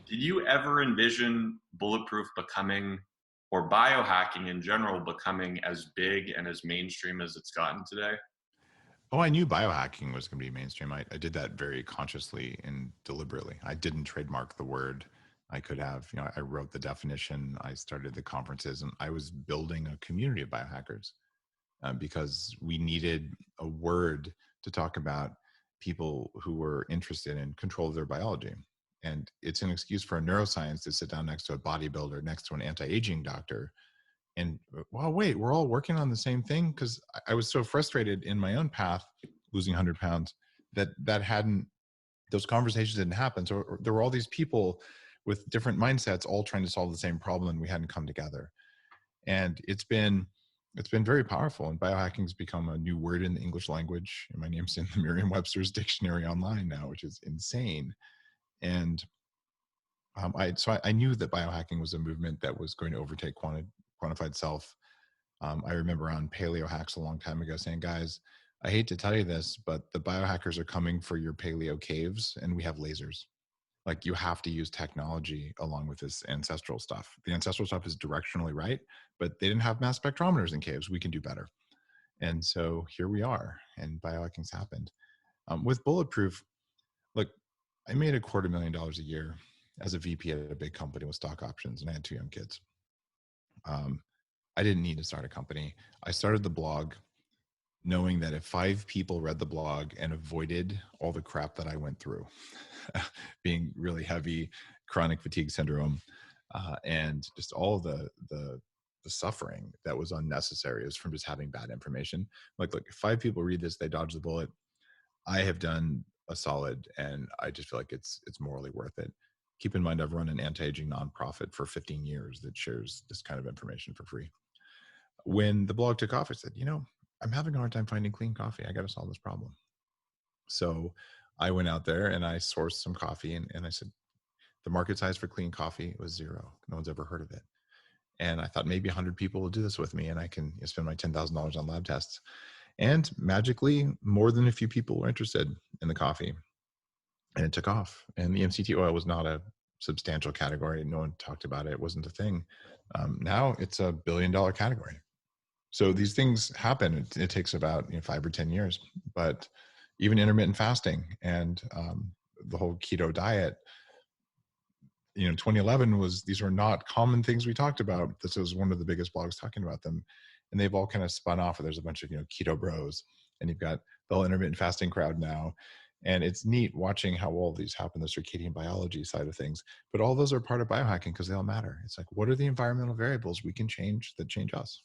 Did you ever envision Bulletproof becoming, or biohacking in general, becoming as big and as mainstream as it's gotten today? Oh, I knew biohacking was going to be mainstream. I did that very consciously and deliberately. I didn't trademark the word. I could have, I wrote the definition. I started the conferences, and I was building a community of biohackers because we needed a word to talk about people who were interested in control of their biology. And it's an excuse for a neuroscience to sit down next to a bodybuilder, next to an anti-aging doctor, and well, wait, we're all working on the same thing. Because I was so frustrated in my own path, losing 100 pounds, that hadn't, those conversations didn't happen. So there were all these people with different mindsets all trying to solve the same problem, and we hadn't come together. And it's been very powerful, and biohacking has become a new word in the English language, and my name's in the Merriam-Webster's dictionary online now, which is insane. And I knew that biohacking was a movement that was going to overtake quantified self. I remember on Paleo Hacks a long time ago saying, guys, I hate to tell you this, but the biohackers are coming for your paleo caves, and we have lasers. Like, you have to use technology along with this ancestral stuff. The ancestral stuff is directionally right, but they didn't have mass spectrometers in caves. We can do better. And so here we are, and biohacking's happened. With Bulletproof, look, I made $250,000 a year as a VP at a big company with stock options, and I had 2 young kids. I didn't need to start a company. I started the blog knowing that if 5 people read the blog and avoided all the crap that I went through, being really heavy, chronic fatigue syndrome, and just all the suffering that was unnecessary is from just having bad information. Like, look, if 5 people read this, they dodge the bullet. I have done a solid, and I just feel like it's morally worth it. Keep in mind, I've run an anti-aging nonprofit for 15 years that shares this kind of information for free. When the blog took off, I said, I'm having a hard time finding clean coffee. I got to solve this problem. So I went out there and I sourced some coffee, and I said, the market size for clean coffee was 0. No one's ever heard of it. And I thought maybe 100 people will do this with me, and I can spend my $10,000 on lab tests. And magically, more than a few people were interested in the coffee, and it took off. And the MCT oil was not a substantial category. No one talked about it. It wasn't a thing. Now it's a $1 billion category. So these things happen. It takes about 5 or 10 years, but even intermittent fasting and the whole keto diet, 2011 these were not common things we talked about. This was one of the biggest blogs talking about them, and they've all kind of spun off. There's a bunch of keto bros, and you've got the whole intermittent fasting crowd now. And it's neat watching how all these happen, the circadian biology side of things. But all those are part of biohacking because they all matter. It's like, what are the environmental variables we can change that change us?